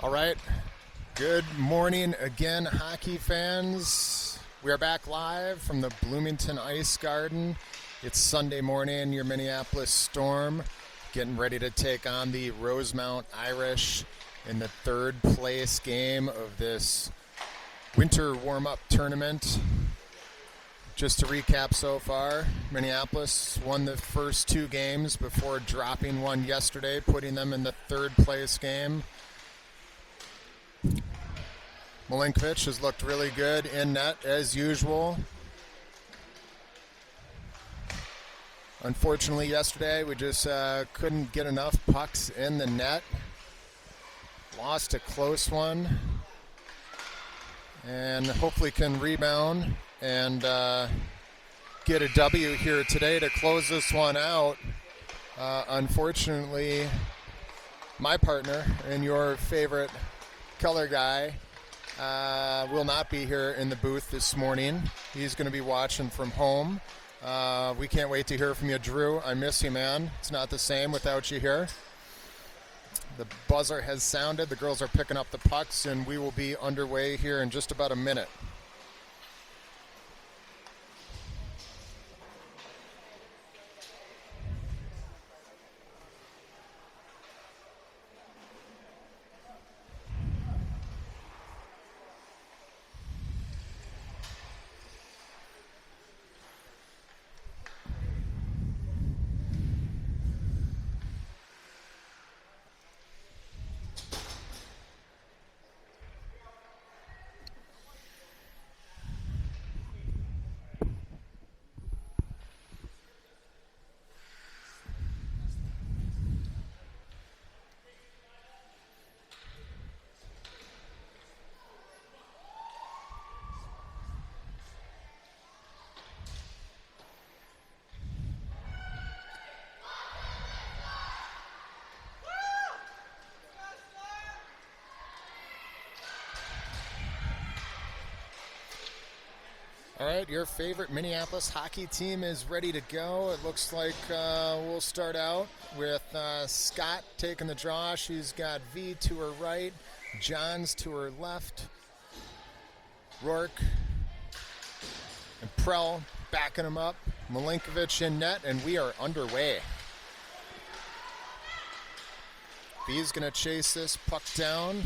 All right. Good morning again, hockey fans. We are back live from the Bloomington Ice Garden. It's Sunday morning, your Minneapolis Storm getting ready to take on the Rosemount Irish in the third place game of this winter warm-up tournament. Just to recap so far, Minneapolis won the first two games before dropping one yesterday, putting them in the third place game. Milinkovic has looked really good in net as usual. Unfortunately, yesterday we just couldn't get enough pucks in the net. Lost a close one. And hopefully can rebound and get a W here today to close this one out. Unfortunately, my partner and your favorite color guy will not be here in the booth this morning. He's going to be watching from home. We can't wait to hear from you, Drew. I miss you, man. It's not the same without you here. The buzzer has sounded. The girls are picking up the pucks, and we will be underway here in just about a minute. All right, your favorite Minneapolis hockey team is ready to go. It looks like we'll start out with Scott taking the draw. She's got V to her right, Johns to her left, Rourke and Prell backing him up, Milinkovic in net, and we are underway. V's going to chase this puck down.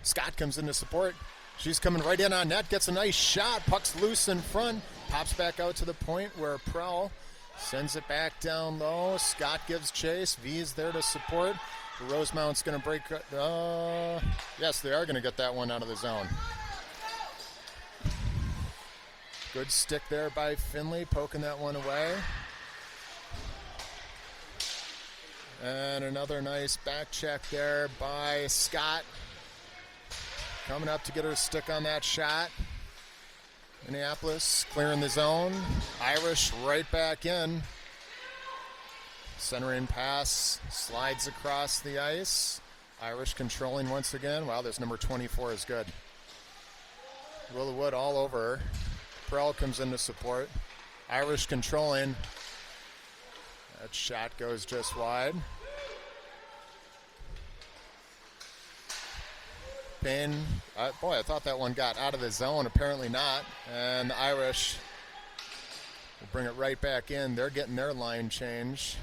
Scott comes in to support. She's coming right in on net, gets a nice shot. Puck's loose in front, pops back out to the point where Prell sends it back down low. Scott gives chase. V's there to support. Rosemount's going to break. Yes, they are going to get that one out of the zone. Good stick there by Finley, poking that one away. And another nice back check there by Scott. Coming up to get her stick on that shot. Minneapolis clearing the zone. Irish right back in. Centering pass slides across the ice. Irish controlling once again. Wow, this number 24 is good. Willa Wood all over her. Prell comes in to support. Irish controlling. That shot goes just wide. Payne, boy, I thought that one got out of the zone. Apparently not. And the Irish will bring it right back in. They're getting their line change.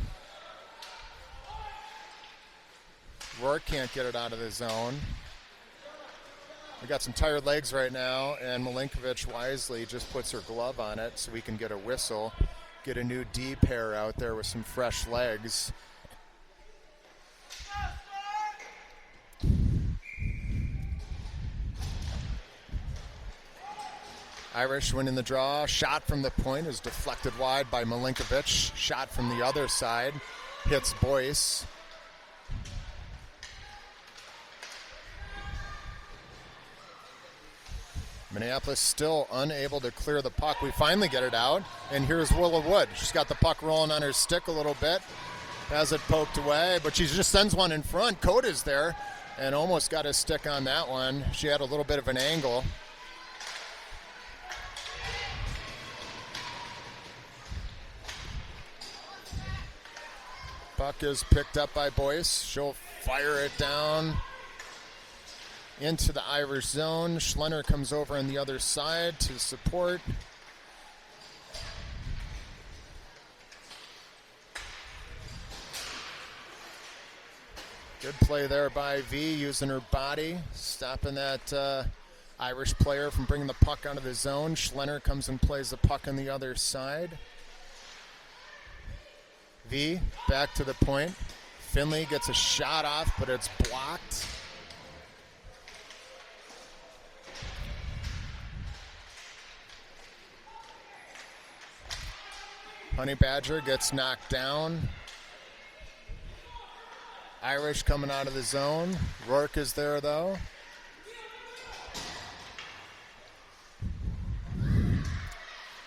Rourke can't get it out of the zone. We got some tired legs right now, and Milinkovic wisely just puts her glove on it so we can get a whistle, get a new D pair out there with some fresh legs. Irish winning the draw. Shot from the point is deflected wide by Milinkovic. Shot from the other side hits Boyce. Minneapolis still unable to clear the puck. We finally get it out, and here's Willa Wood. She's got the puck rolling on her stick a little bit. Has it poked away, but she just sends one in front. Coda's there and almost got a stick on that one. She had a little bit of an angle. Puck is picked up by Boyce. She'll fire it down into the Irish zone. Schlenner comes over on the other side to support. Good play there by V, using her body, stopping that Irish player from bringing the puck out of the zone. Schlenner comes and plays the puck on the other side. V back to the point. Finley gets a shot off, but it's blocked. Honey Badger gets knocked down. Irish coming out of the zone. Rourke is there, though.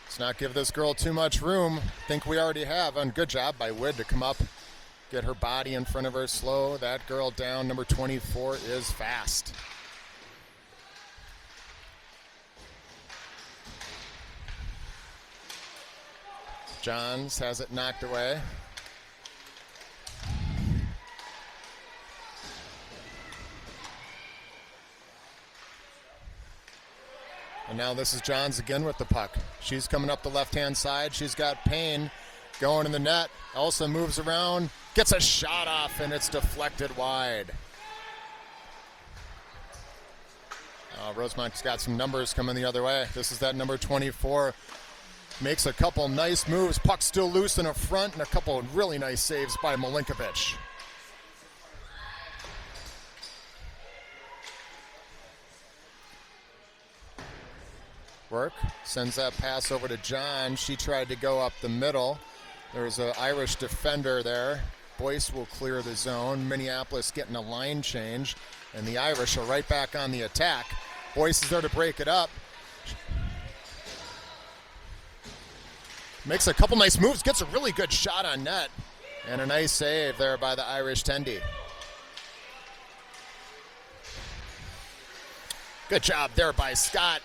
Let's not give this girl too much room. Think we already have. And good job by Wood to come up, get her body in front of her slow. That girl down, number 24, is fast. Johns has it knocked away. And now this is Johns again with the puck. She's coming up the left-hand side. She's got Payne going in the net. Elsa moves around, gets a shot off, and it's deflected wide. Rosemount's got some numbers coming the other way. This is that number 24. Makes a couple nice moves. Puck still loose in the front, and a couple really nice saves by Milinkovic. Work sends that pass over to John. She tried to go up the middle. There's an Irish defender there. Boyce will clear the zone. Minneapolis getting a line change, and the Irish are right back on the attack. Boyce is there to break it up. Makes a couple nice moves, gets a really good shot on net, and a nice save there by the Irish Tendy. Good job there by Scott.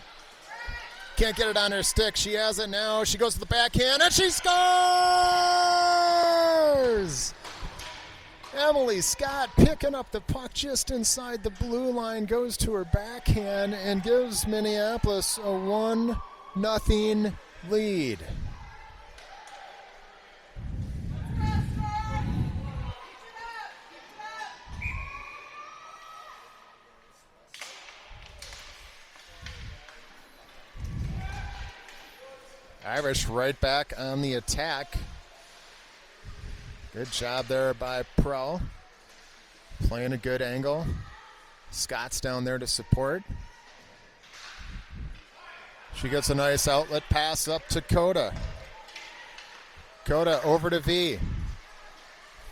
Can't get it on her stick. She has it now. She goes to the backhand, and she scores! Emily Scott picking up the puck just inside the blue line, goes to her backhand, and gives Minneapolis a 1-0 lead. Irish right back on the attack. Good job there by Pro. Playing a good angle. Scott's down there to support. She gets a nice outlet pass up to Coda. Coda over to V.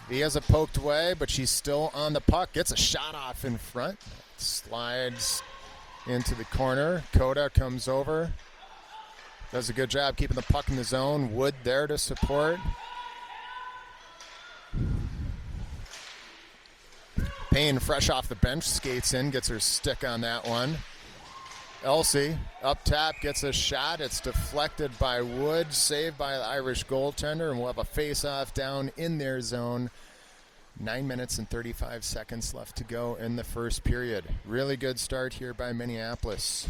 V has it poked away, but she's still on the puck. Gets a shot off in front. Slides into the corner. Coda comes over. Does a good job keeping the puck in the zone. Wood there to support. Payne, fresh off the bench, skates in, gets her stick on that one. Elsie, up top, gets a shot. It's deflected by Wood, saved by the Irish goaltender, and we'll have a face-off down in their zone. 9 minutes and 35 seconds left to go in the first period. Really good start here by Minneapolis.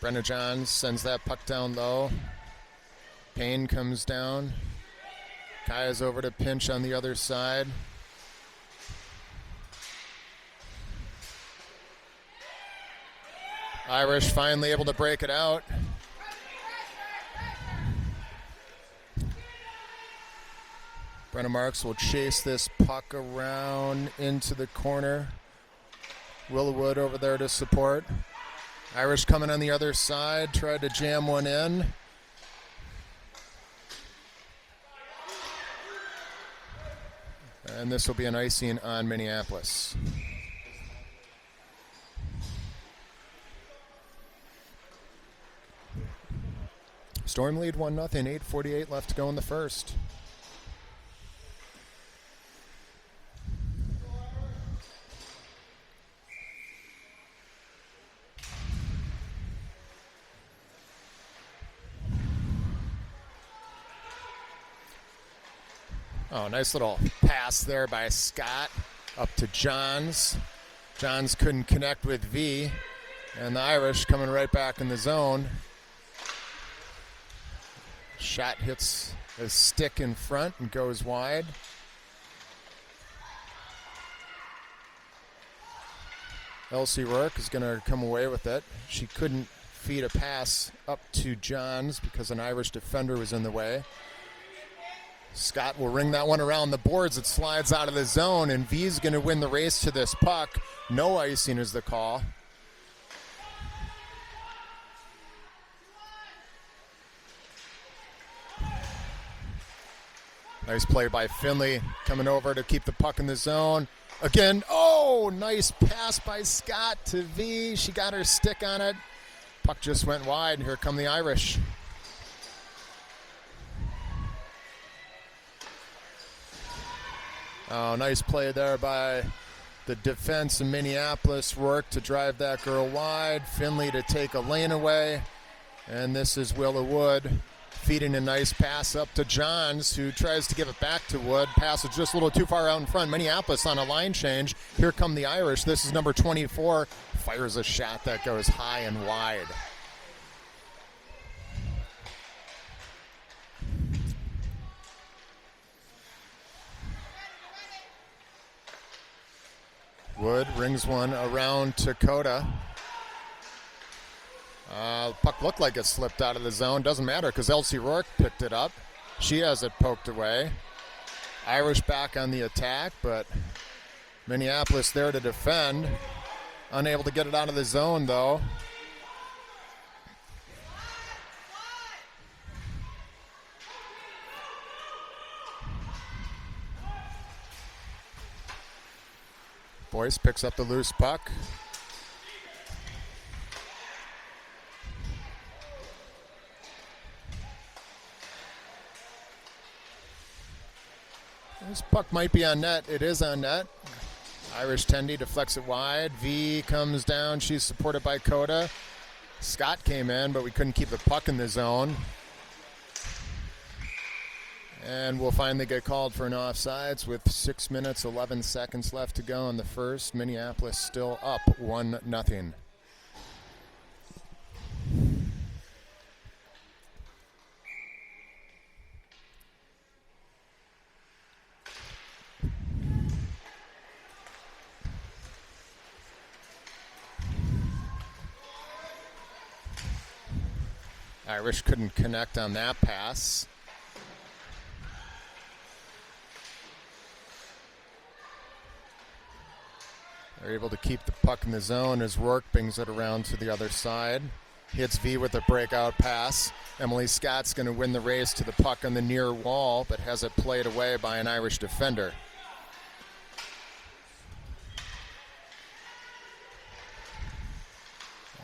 Brenna Johns sends that puck down low. Payne comes down. Kaya's over to pinch on the other side. Irish finally able to break it out. Brenna Marks will chase this puck around into the corner. Willa Wood over there to support. Irish coming on the other side, tried to jam one in. And this will be an icing on Minneapolis. Storm lead 1-0, 8:48 left to go in the first. Oh, nice little pass there by Scott up to Johns. Johns couldn't connect with V, and the Irish coming right back in the zone. Shot hits a stick in front and goes wide. Elsie Rourke is going to come away with it. She couldn't feed a pass up to Johns because an Irish defender was in the way. Scott will ring that one around the boards. It slides out of the zone, and V's going to win the race to this puck. No icing is the call. Nice play by Finley, coming over to keep the puck in the zone. Again, oh, nice pass by Scott to V. She got her stick on it. Puck just went wide. Here come the Irish. Oh, nice play there by the defense in Minneapolis. Rourke to drive that girl wide. Finley to take a lane away. And this is Willa Wood feeding a nice pass up to Johns, who tries to give it back to Wood. Pass is just a little too far out in front. Minneapolis on a line change. Here come the Irish. This is number 24. Fires a shot that goes high and wide. Wood rings one around to Coda. Puck looked like it slipped out of the zone. Doesn't matter because Elsie Rourke picked it up. She has it poked away. Irish back on the attack, but Minneapolis there to defend. Unable to get it out of the zone, though. Boyce picks up the loose puck. This puck might be on net. It is on net. Irish Tendy deflects it wide. V comes down. She's supported by Coda. Scott came in, but we couldn't keep the puck in the zone. And we'll finally get called for an offsides with 6 minutes, 11 seconds left to go in the first. Minneapolis still up 1-0. Irish couldn't connect on that pass. They're able to keep the puck in the zone as Rourke brings it around to the other side. Hits V with a breakout pass. Emily Scott's going to win the race to the puck on the near wall, but has it played away by an Irish defender.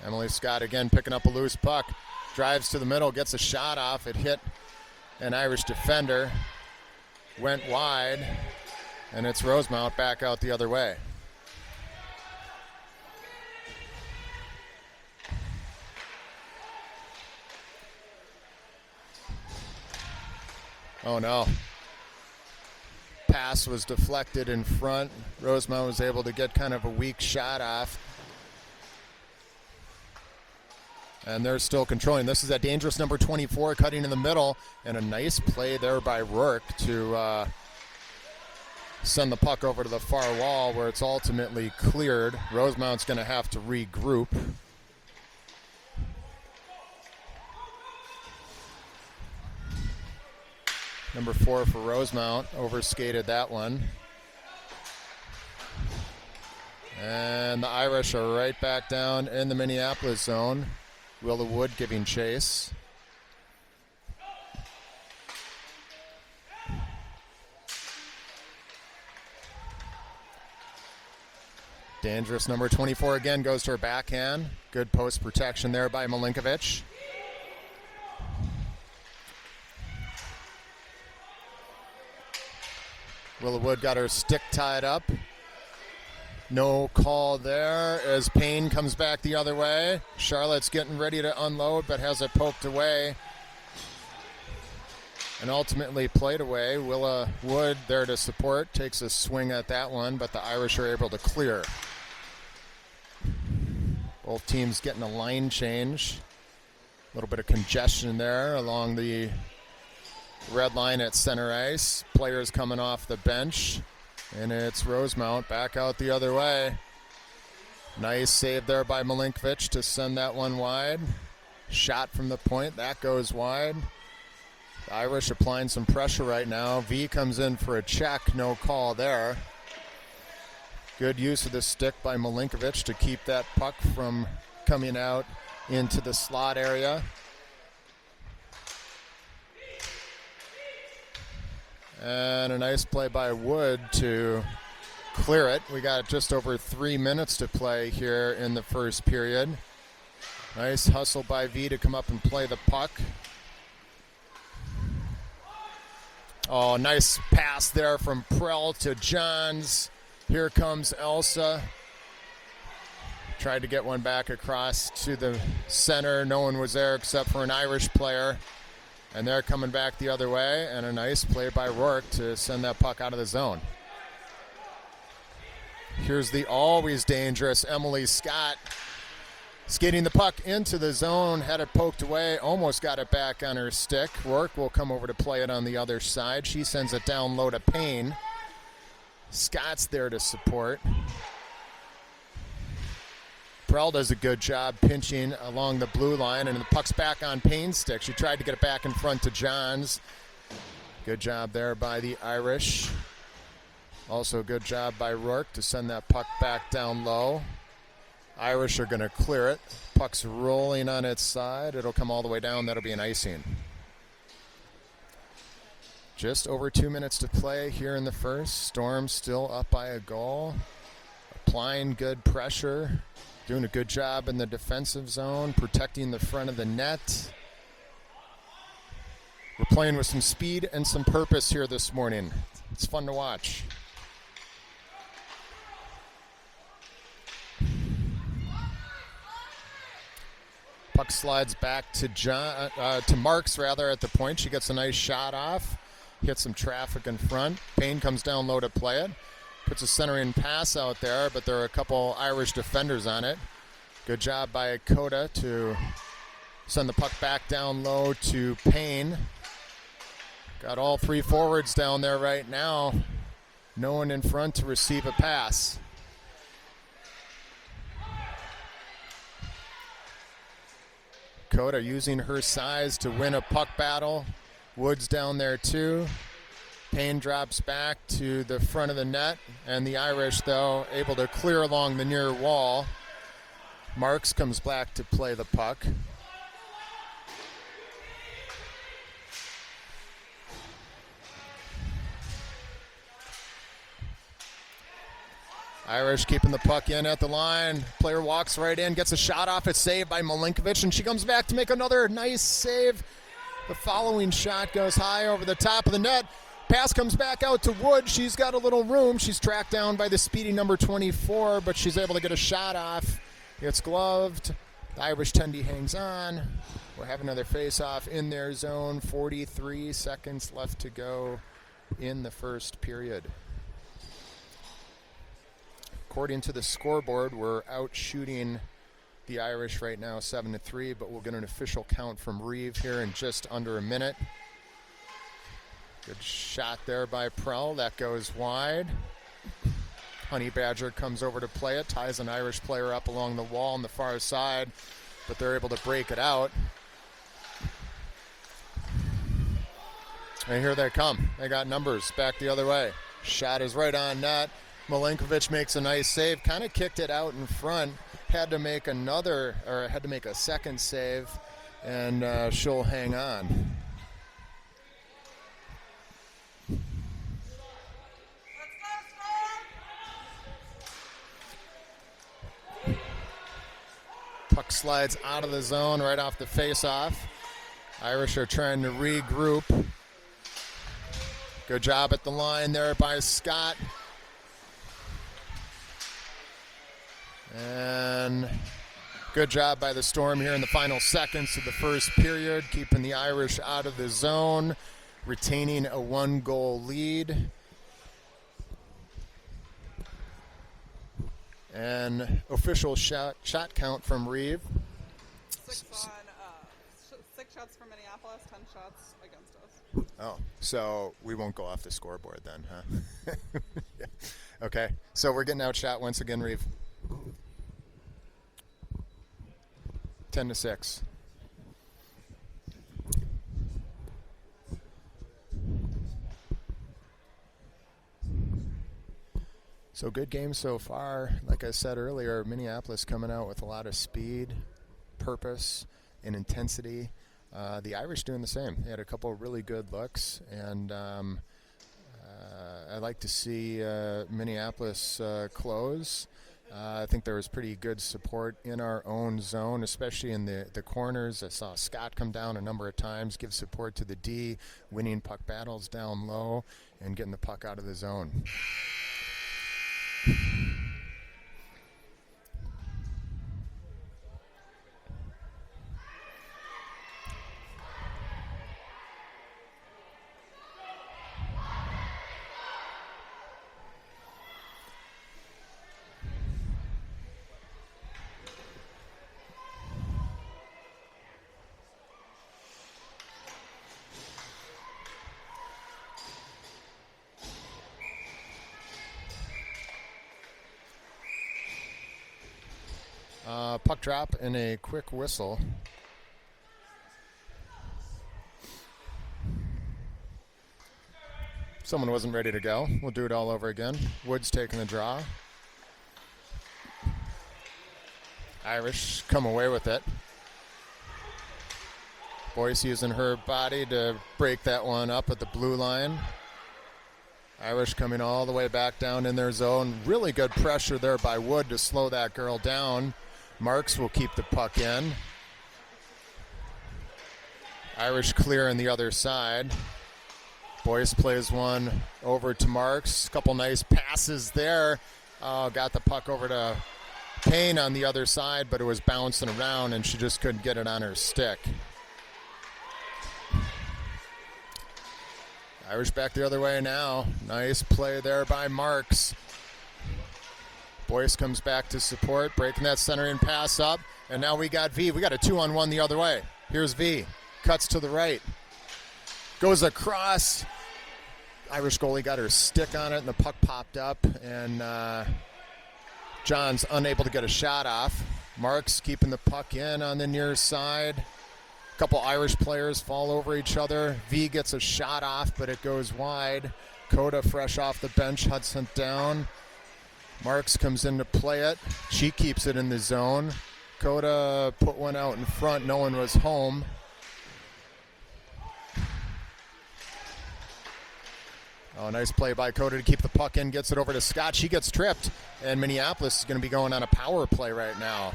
Emily Scott again picking up a loose puck. Drives to the middle, gets a shot off. It hit an Irish defender. Went wide, and it's Rosemount back out the other way. Oh no. Pass was deflected in front. Rosemount was able to get kind of a weak shot off. And they're still controlling. This is a dangerous number 24 cutting in the middle. And a nice play there by Rourke to send the puck over to the far wall where it's ultimately cleared. Rosemount's going to have to regroup. Number 4 for Rosemount, overskated that one. And the Irish are right back down in the Minneapolis zone. Willa Wood giving chase. Dangerous number 24 again goes to her backhand. Good post protection there by Milinkovic. Willa Wood got her stick tied up. No call there as Payne comes back the other way. Charlotte's getting ready to unload but has it poked away. and ultimately played away. Willa Wood there to support, takes a swing at that one, but the Irish are able to clear. Both teams getting a line change. A little bit of congestion there along the red line at center ice. Players coming off the bench, and it's Rosemount back out the other way. Nice save there by Milinkovic to send that one wide. Shot from the point, that goes wide. The Irish applying some pressure right now. V comes in for a check, no call there. Good use of the stick by Milinkovic to keep that puck from coming out into the slot area. And a nice play by Wood to clear it. We got just over 3 minutes to play here in the first period. Nice hustle by V to come up and play the puck. Oh, nice pass there from Prell to Johns. Here comes Elsa. Tried to get one back across to the center. No one was there except for an Irish player. And they're coming back the other way. And a nice play by Rourke to send that puck out of the zone. Here's the always dangerous Emily Scott. Skating the puck into the zone, had it poked away, almost got it back on her stick. Rourke will come over to play it on the other side. She sends it down low to Payne. Scott's there to support. Prell does a good job pinching along the blue line, and the puck's back on Payne's stick. She tried to get it back in front to Johns. Good job there by the Irish. Also good job by Rourke to send that puck back down low. Irish are going to clear it. Puck's rolling on its side. It'll come all the way down. That'll be an icing. Just over 2 minutes to play here in the first. Storm still up by a goal. Applying good pressure. Doing a good job in the defensive zone. Protecting the front of the net. We're playing with some speed and some purpose here this morning. It's fun to watch. Puck slides back to Marks rather at the point. She gets a nice shot off. Hits some traffic in front. Payne comes down low to play it. Puts a centering pass out there, but there are a couple Irish defenders on it. Good job by Coda to send the puck back down low to Payne. Got all three forwards down there right now. No one in front to receive a pass. Coda using her size to win a puck battle. Woods down there too. Payne drops back to the front of the net, and the Irish, though, able to clear along the near wall. Marks comes back to play the puck. Irish keeping the puck in at the line. Player walks right in, gets a shot off. It's saved by Milinkovic, and she comes back to make another nice save. The following shot goes high over the top of the net. Pass comes back out to Wood. She's got a little room. She's tracked down by the speedy number 24, but she's able to get a shot off. It's gloved. The Irish tendy hangs on. We'll have another face-off in their zone. 43 seconds left to go in the first period. According to the scoreboard, we're out shooting the Irish right now 7-3, but we'll get an official count from Reeve here in just under a minute. Good shot there by Prell. That goes wide. Honey Badger comes over to play it, ties an Irish player up along the wall on the far side, but they're able to break it out. And here they come. They got numbers back the other way. Shot is right on net. Milinkovic makes a nice save, kind of kicked it out in front. Had to make a second save, and she'll hang on. Puck slides out of the zone right off the face-off. Irish are trying to regroup. Good job at the line there by Scott. And good job by the Storm here in the final seconds of the first period, keeping the Irish out of the zone. retaining a 1-goal lead. And official shot count from Reeve. 6 shots for Minneapolis, 10 shots against us. Oh, so we won't go off the scoreboard then, huh? Yeah. Okay, so we're getting outshot once again, Reeve. 10-6. So good game so far. Like I said earlier, Minneapolis coming out with a lot of speed, purpose, and intensity. The Irish doing the same. They had a couple of really good looks, and I like to see Minneapolis close. I think there was pretty good support in our own zone, especially in the corners. I saw Scott come down a number of times, give support to the D, winning puck battles down low, and getting the puck out of the zone. Puck drop and a quick whistle. Someone wasn't ready to go. We'll do it all over again. Woods taking the draw. Irish come away with it. Boyce using her body to break that one up at the blue line. Irish coming all the way back down in their zone. Really good pressure there by Wood to slow that girl down. Marks will keep the puck in. Irish clear on the other side. Boyce plays one over to Marks. Couple nice passes there. Got the puck over to Payne on the other side, but it was bouncing around and she just couldn't get it on her stick. Irish back the other way now. Nice play there by Marks. Boyce comes back to support, breaking that centering pass up. And now we got V. We got a 2-on-1 the other way. Here's V. Cuts to the right. Goes across. Irish goalie got her stick on it, and the puck popped up. And John's unable to get a shot off. Marks keeping the puck in on the near side. A couple Irish players fall over each other. V gets a shot off, but it goes wide. Coda fresh off the bench, Hudson down. Marks comes in to play it. She keeps it in the zone. Coda put one out in front. No one was home. Oh, nice play by Coda to keep the puck in. Gets it over to Scott. She gets tripped. And Minneapolis is going to be going on a power play right now.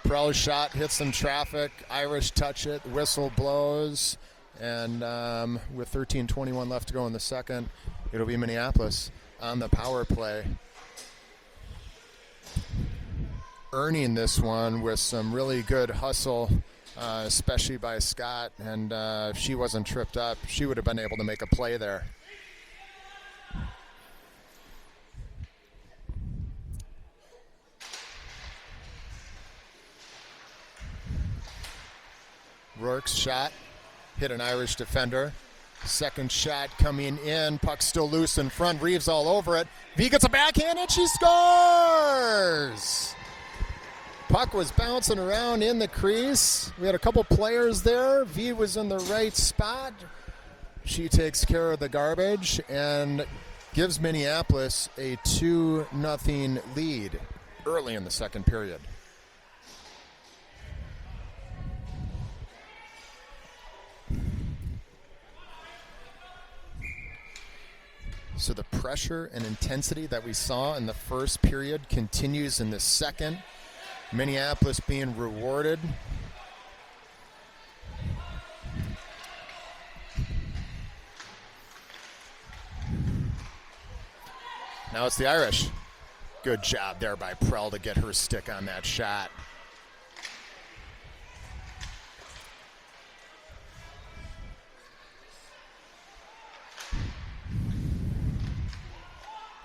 Pro shot hits some traffic. Irish touch it. Whistle blows. And with 13:21 left to go in the second, it'll be Minneapolis on the power play. Earning this one with some really good hustle, especially by Scott. And if she wasn't tripped up, she would have been able to make a play there. Rourke's shot hit an Irish defender. Second shot coming in. Puck still loose in front. Reeves all over it. V gets a backhand and she scores! Puck was bouncing around in the crease. We had a couple players there. V was in the right spot. She takes care of the garbage and gives Minneapolis a 2-0 lead early in the second period. So the pressure and intensity that we saw in the first period continues in the second. Minneapolis being rewarded. Now it's the Irish. Good job there by Prell to get her stick on that shot.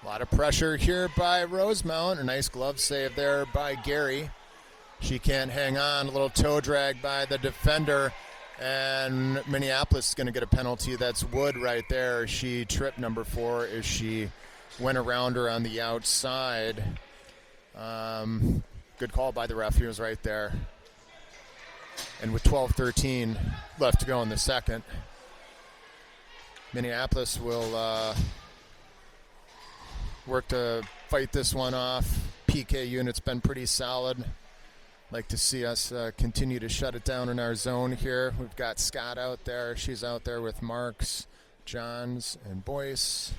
A lot of pressure here by Rosemount. A nice glove save there by Gary. She can't hang on. A little toe drag by the defender. And Minneapolis is going to get a penalty. That's Wood right there. She tripped number 4 as she went around her on the outside. Good call by the ref. He was right there. And with 12:13 left to go in the second, Minneapolis will work to fight this one off. PK unit's been pretty solid. Like to see us continue to shut it down in our zone here. We've got Scott out there. She's out there with Marks, Johns, and Boyce.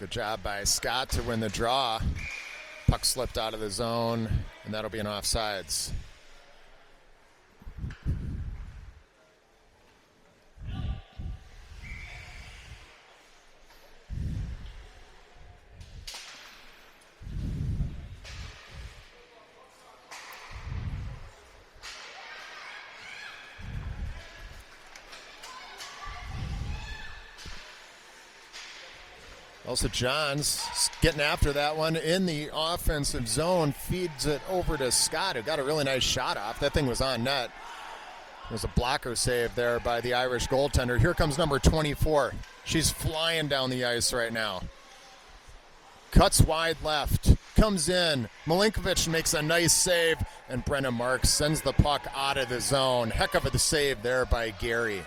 Good job by Scott to win the draw. Puck slipped out of the zone, and that'll be an offsides. Also, Johns getting after that one in the offensive zone, feeds it over to Scott, who got a really nice shot off. That thing was on net. It was a blocker save there by the Irish goaltender. Here comes number 24. She's flying down the ice right now. Cuts wide left, comes in. Milinkovic makes a nice save, and Brenna Marks sends the puck out of the zone. Heck of a save there by Gary.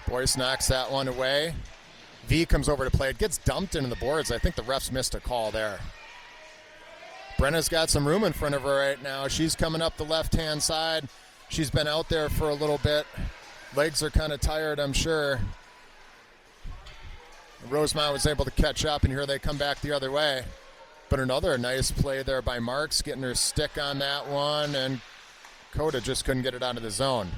Boyce knocks that one away. V comes over to play. It gets dumped into the boards. I think the refs missed a call there. Brenna's got some room in front of her right now. She's coming up the left-hand side. She's been out there for a little bit. Legs are kind of tired, I'm sure. Rosemount was able to catch up, and here they come back the other way. But another nice play there by Marks, getting her stick on that one, and Coda just couldn't get it out of the zone.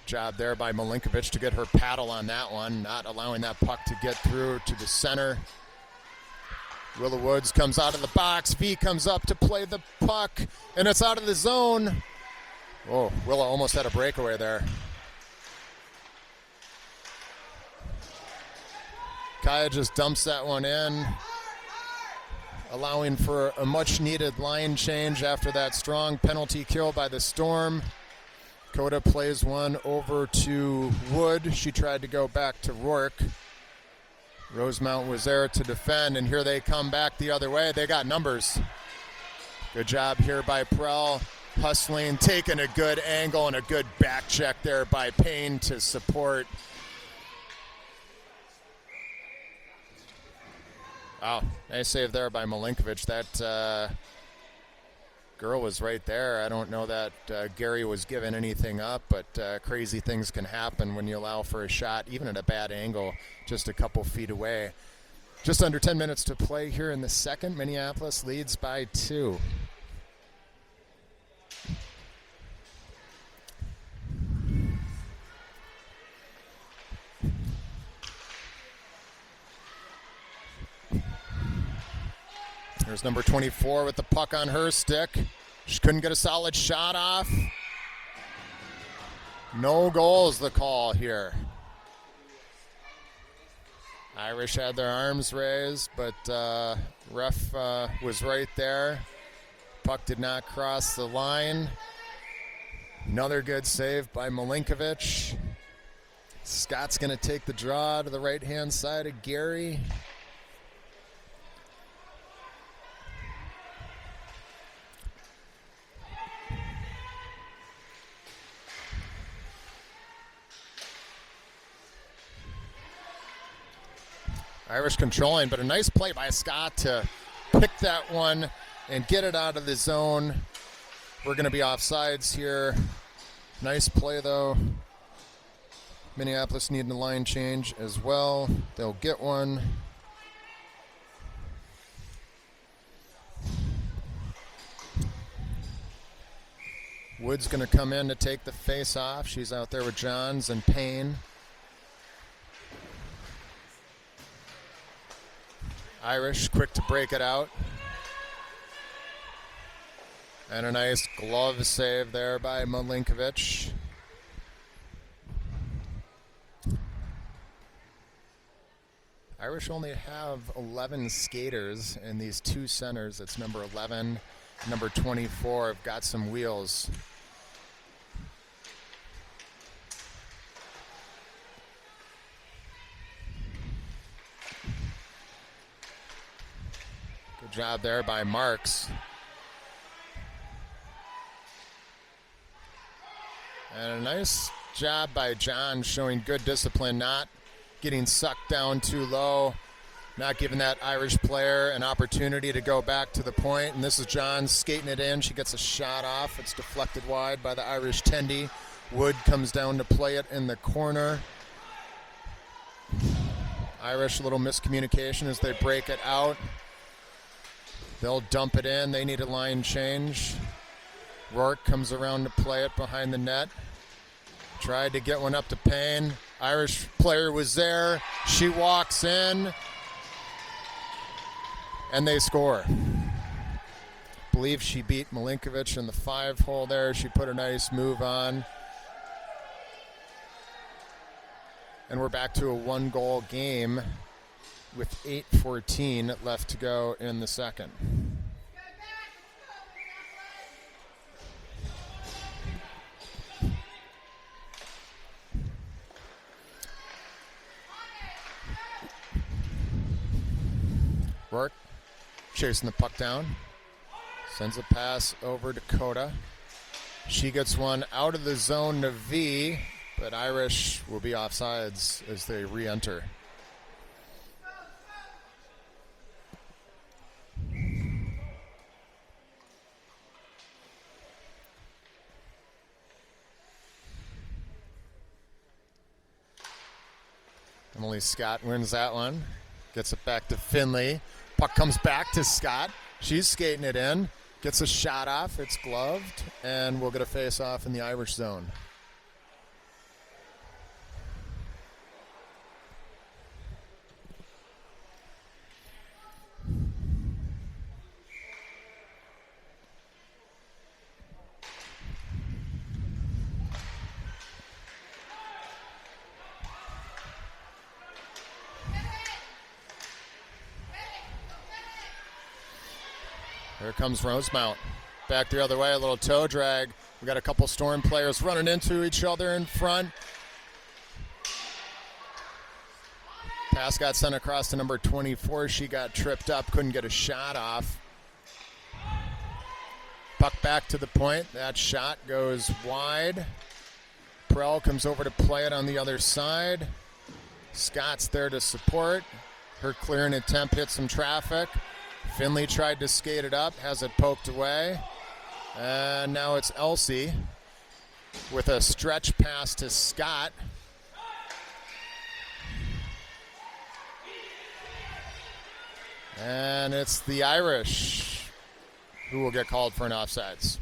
Job there by Milinkovic to get her paddle on that one, not allowing that puck to get through to the center. Willow Woods comes out of the box. V comes up to play the puck, and it's out of the zone. Oh, Willow almost had a breakaway there. Kaya just dumps that one in, allowing for a much-needed line change after that strong penalty kill by the Storm. Coda plays one over to Wood. She tried to go back to Rourke. Rosemount was there to defend, and here they come back the other way. They got numbers. Good job here by Prell. Hustling, taking a good angle, and a good back check there by Payne to support. Wow, nice save there by Milinkovic. That girl was right there. I don't know that Gary was giving anything up, but crazy things can happen when you allow for a shot, even at a bad angle, just a couple feet away. Just under 10 minutes to play here in the second. Minneapolis leads by 2. There's number 24 with the puck on her stick. She couldn't get a solid shot off. No goals, the call here. Irish had their arms raised, but ref was right there. Puck did not cross the line. Another good save by Milinkovic. Scott's going to take the draw to the right-hand side of Gary. Irish controlling, but a nice play by Scott to pick that one and get it out of the zone. We're going to be offsides here. Nice play, though. Minneapolis needing a line change as well. They'll get one. Wood's going to come in to take the face off. She's out there with Johns and Payne. Irish quick to break it out. And a nice glove save there by Milinkovic. Irish only have 11 skaters, and these two centers, that's number 11, number 24, have got some wheels. Good job there by Marks. And a nice job by John showing good discipline, not getting sucked down too low, not giving that Irish player an opportunity to go back to the point. And this is John skating it in. She gets a shot off. It's deflected wide by the Irish Tendy. Wood comes down to play it in the corner. Irish, a little miscommunication as they break it out. They'll dump it in. They need a line change. Rourke comes around to play it behind the net. Tried to get one up to Payne. Irish player was there. She walks in. And they score. Believe she beat Milinkovic in the 5-hole there. She put a nice move on. And we're back to a 1-goal game with 8:14 left to go in the second. Rourke chasing the puck down. Sends a pass over to Coda. She gets one out of the zone to V, but Irish will be offsides as they re-enter. Emily Scott wins that one. Gets it back to Finley. Puck comes back to Scott. She's skating it in. Gets a shot off. It's gloved. And we'll get a face off in the Irish zone. Here comes Rosemount. Back the other way, a little toe drag. We got a couple Storm players running into each other in front. Pass got sent across to number 24. She got tripped up, couldn't get a shot off. Puck back to the point. That shot goes wide. Prell comes over to play it on the other side. Scott's there to support. Her clearing attempt hit some traffic. Finley tried to skate it up, has it poked away. And now it's Elsie with a stretch pass to Scott. And it's the Irish who will get called for an offsides.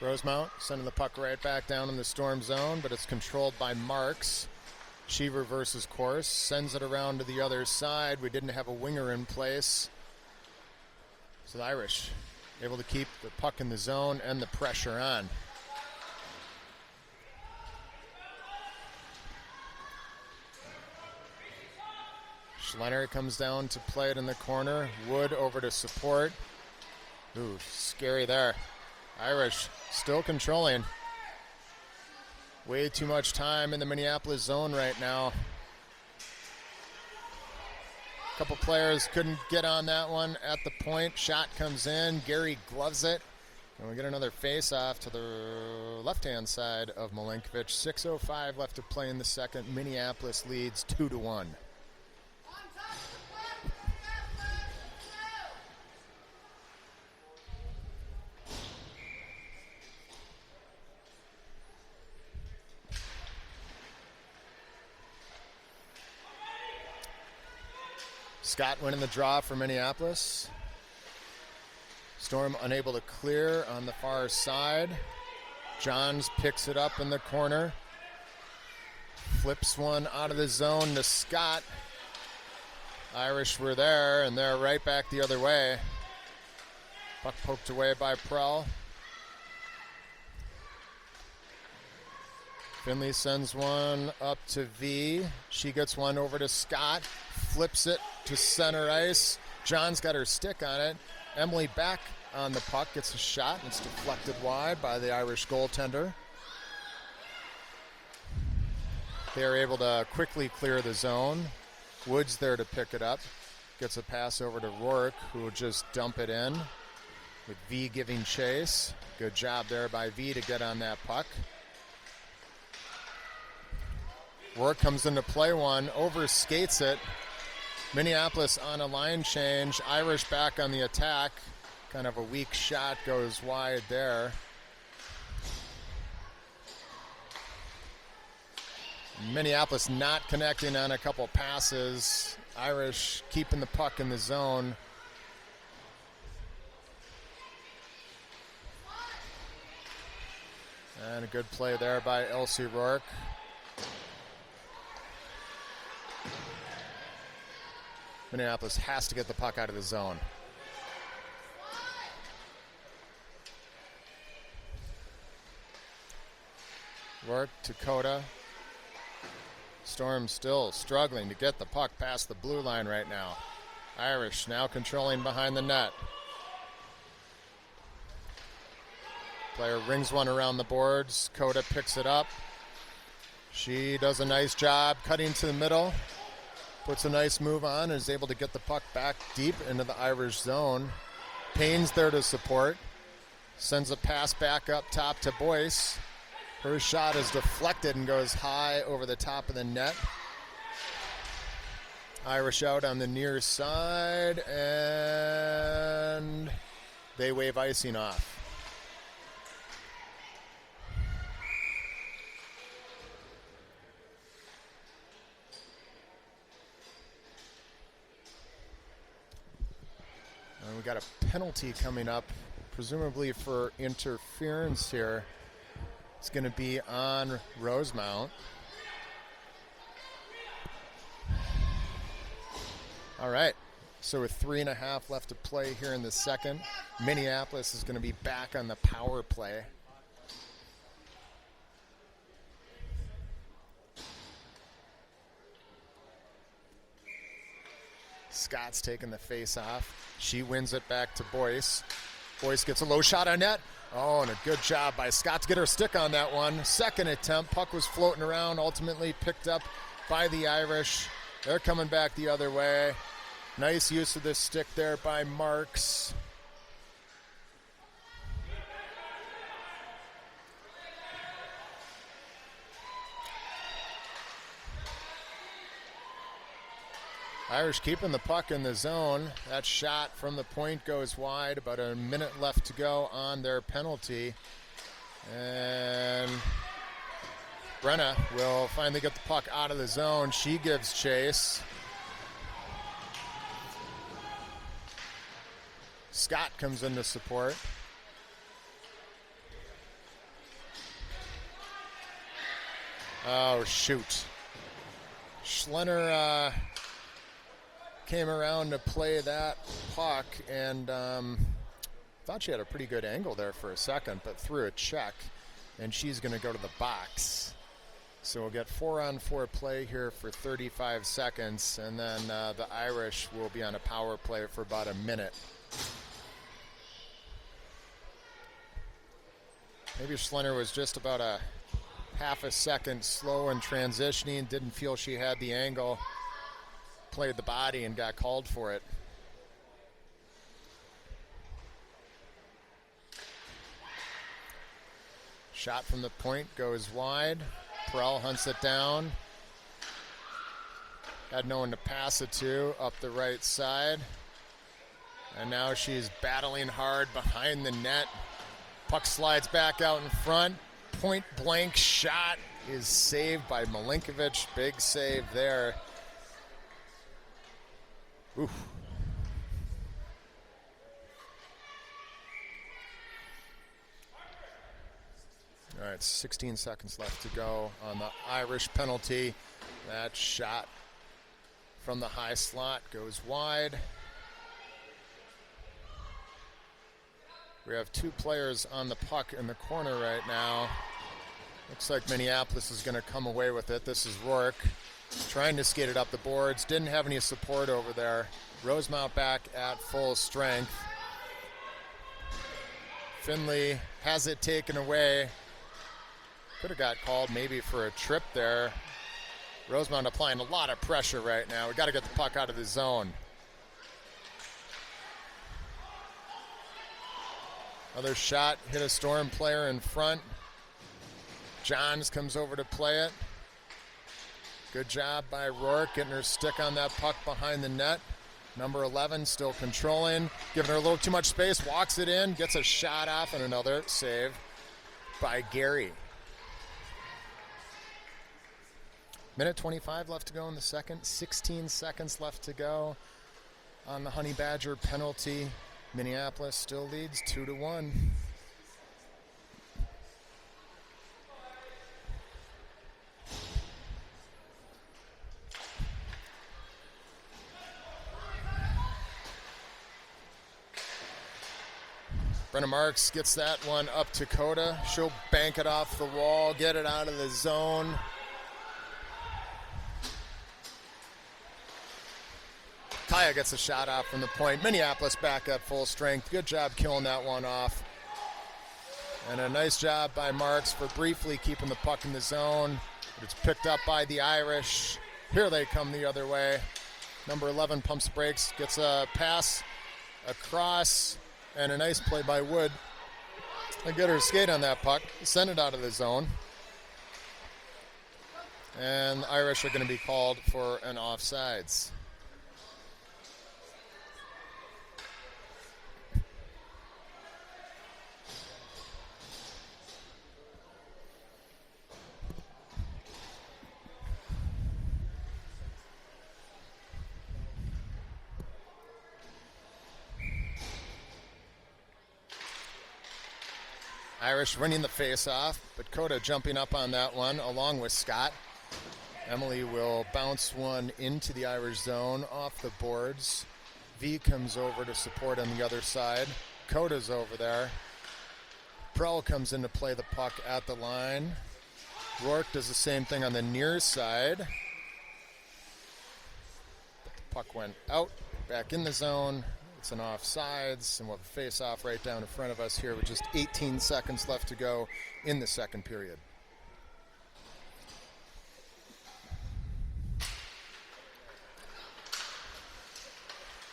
Rosemount sending the puck right back down in the Storm zone, but it's controlled by Marks. She reverses course, sends it around to the other side. We didn't have a winger in place. So the Irish able to keep the puck in the zone and the pressure on. Schlenner comes down to play it in the corner. Wood over to support. Ooh, scary there. Irish still controlling. Way too much time in the Minneapolis zone right now. A couple players couldn't get on that one at the point. Shot comes in. Gary gloves it. And we get another face-off to the left-hand side of Milinkovic. 6:05 left to play in the second. Minneapolis leads 2-1. Scott winning the draw for Minneapolis. Storm unable to clear on the far side. Johns picks it up in the corner. Flips one out of the zone to Scott. Irish were there, and they're right back the other way. Puck poked away by Prell. Finley sends one up to V. She gets one over to Scott. Flips it to center ice. John's got her stick on it. Emily back on the puck, gets a shot, and it's deflected wide by the Irish goaltender. They are able to quickly clear the zone. Woods there to pick it up. Gets a pass over to Rourke, who will just dump it in, with V giving chase. Good job there by V to get on that puck. Rourke comes into play one, overskates it. Minneapolis on a line change. Irish back on the attack. Kind of a weak shot goes wide there. Minneapolis not connecting on a couple passes. Irish keeping the puck in the zone. And a good play there by Elsie Rourke. Minneapolis has to get the puck out of the zone. Rourke to Coda. Storm still struggling to get the puck past the blue line right now. Irish now controlling behind the net. Player rings one around the boards. Coda picks it up. She does a nice job cutting to the middle. Puts a nice move on and is able to get the puck back deep into the Irish zone. Payne's there to support. Sends a pass back up top to Boyce. Her shot is deflected and goes high over the top of the net. Irish out on the near side, and they wave icing off. And we got a penalty coming up, presumably for interference here. It's going to be on Rosemount. All right, so with 3.5 left to play here in the second, Minneapolis is going to be back on the power play. Scott's taking the face off. She wins it back to Boyce. Boyce gets a low shot on net. Oh, and a good job by Scott to get her stick on that one. Second attempt, puck was floating around, ultimately picked up by the Irish. They're coming back the other way. Nice use of this stick there by Marks. Irish keeping the puck in the zone. That shot from the point goes wide. About a minute left to go on their penalty. And Brenna will finally get the puck out of the zone. She gives chase. Scott comes in to support. Oh, shoot. Schlenner came around to play that puck and thought she had a pretty good angle there for a second, but threw a check, and she's going to go to the box. So we'll get 4-on-4 play here for 35 seconds, and then the Irish will be on a power play for about a minute. Maybe Schlenner was just about a half a second slow in transitioning, didn't feel she had the angle, played the body and got called for it. Shot from the point goes wide. Perel hunts it down. Had no one to pass it to up the right side. And now she's battling hard behind the net. Puck slides back out in front. Point blank shot is saved by Milinkovic. Big save there. Oof. All right, 16 seconds left to go on the Irish penalty. That shot from the high slot goes wide. We have two players on the puck in the corner right now. Looks like Minneapolis is going to come away with it. This is Rourke trying to skate it up the boards. Didn't have any support over there. Rosemount back at full strength. Finley has it taken away. Could have got called maybe for a trip there. Rosemount applying a lot of pressure right now. We got to get the puck out of the zone. Another shot, hit a Storm player in front. Johns comes over to play it. Good job by Rourke getting her stick on that puck behind the net. Number 11 still controlling, giving her a little too much space, walks it in, gets a shot off, and another save by Gary. Minute 25 left to go in the second, 16 seconds left to go on the Honey Badger penalty. Minneapolis still leads 2-1. Brenna Marks gets that one up to Coda. She'll bank it off the wall, get it out of the zone. Kaya gets a shot off from the point. Minneapolis back at full strength. Good job killing that one off. And a nice job by Marks for briefly keeping the puck in the zone. But it's picked up by the Irish. Here they come the other way. Number 11 pumps brakes, gets a pass across, and a nice play by Wood. They get her skate on that puck, send it out of the zone. And the Irish are going to be called for an offsides. Irish winning the face-off, but Coda jumping up on that one along with Scott. Emily will bounce one into the Irish zone off the boards. V comes over to support on the other side. Coda's over there. Prell comes in to play the puck at the line. Rourke does the same thing on the near side. But the puck went out, back in the zone. It's an offsides, and we'll have a face-off right down in front of us here with just 18 seconds left to go in the second period.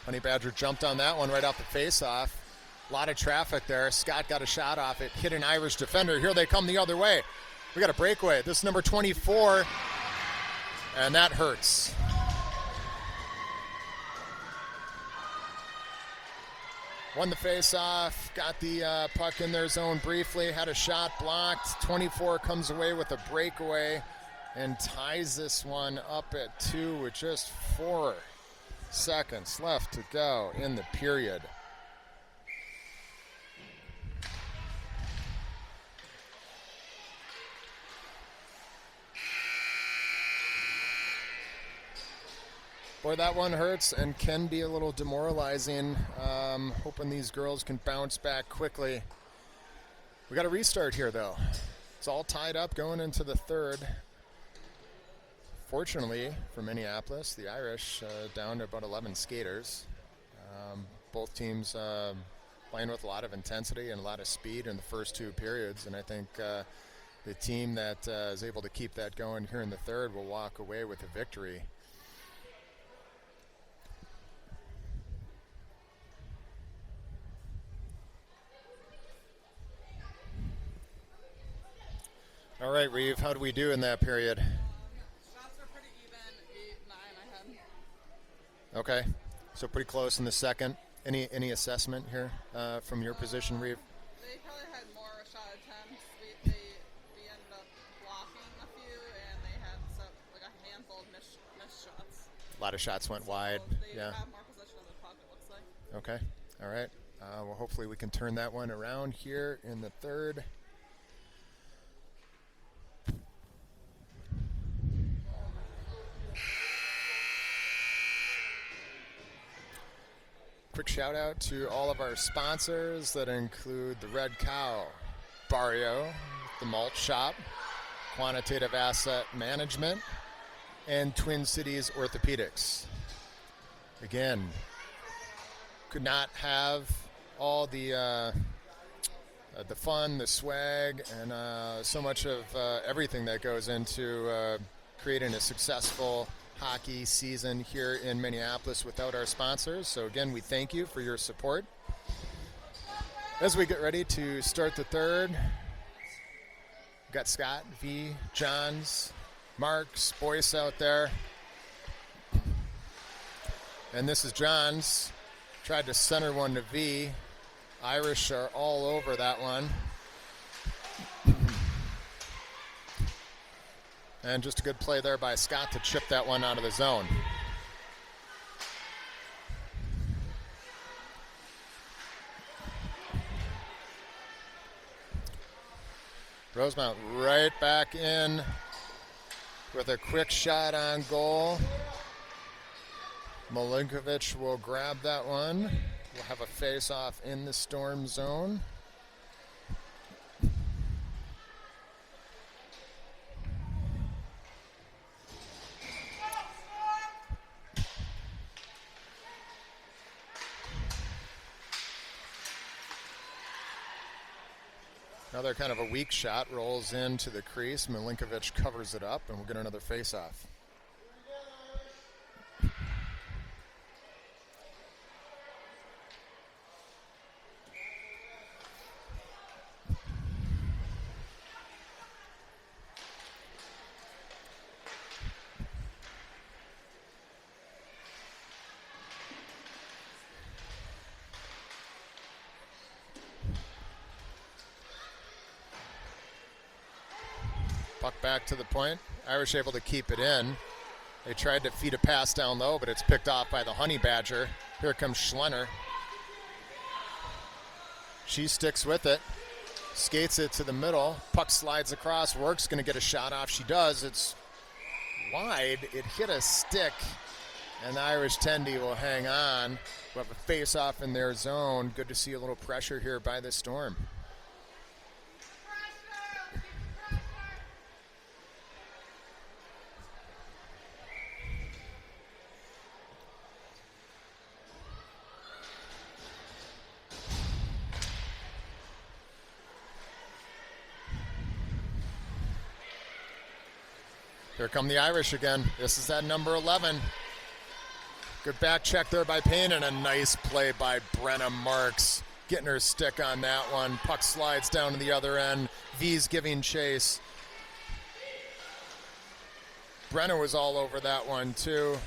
Honey Badger jumped on that one right off the face-off. A lot of traffic there. Scott got a shot off it, hit an Irish defender. Here they come the other way. We got a breakaway. This is number 24, and that hurts. Won the face-off, got the puck in their zone briefly, had a shot blocked. 24 comes away with a breakaway and ties this one up at 2 with just 4 seconds left to go in the period. Boy, that one hurts and can be a little demoralizing. Hoping these girls can bounce back quickly. We got a restart here, though. It's all tied up going into the third. Fortunately for Minneapolis, the Irish down to about 11 skaters. Both teams playing with a lot of intensity and a lot of speed in the first 2 periods, and I think the team that is able to keep that going here in the third will walk away with a victory. All right, Reeve, how do we do in that period? Shots are pretty even, 8-9 I had. Okay, so pretty close in the second. Any assessment here from your position, Reeve? They probably had more shot attempts. We ended up blocking a few, and they had a handful of missed shots. A lot of shots went wide. They Yeah. have more possession Okay. All right. Well, hopefully we can turn that one around here in the third. Quick shout out to all of our sponsors that include the Red Cow, Barrio, the Malt Shop, Quantitative Asset Management, and Twin Cities Orthopedics. Again, could not have all the fun, the swag, and so much of everything that goes into creating a successful hockey season here in Minneapolis without our sponsors. So again, we thank you for your support. As we get ready to start the third, we've got Scott, V, Johns, Marks, Boyce out there. And this is Johns. Tried to center one to V. Irish are all over that one. And just a good play there by Scott to chip that one out of the zone. Rosemount right back in with a quick shot on goal. Milinkovic will grab that one. We'll have a face-off in the Storm zone. Another kind of a weak shot rolls into the crease. Milinkovic covers it up, and we'll get another face-off. Puck back to the point. Irish able to keep it in. They tried to feed a pass down low, but it's picked off by the Honey Badger. Here comes Schlenner. She sticks with it. Skates it to the middle. Puck slides across. Work's going to get a shot off. She does. It's wide. It hit a stick. And the Irish Tendy will hang on. We'll have a face-off in their zone. Good to see a little pressure here by the Storm. Here come the Irish again. This is that number 11. Good back check there by Payne, and a nice play by Brenna Marks. Getting her stick on that one. Puck slides down to the other end. V's giving chase. Brenna was all over that one too.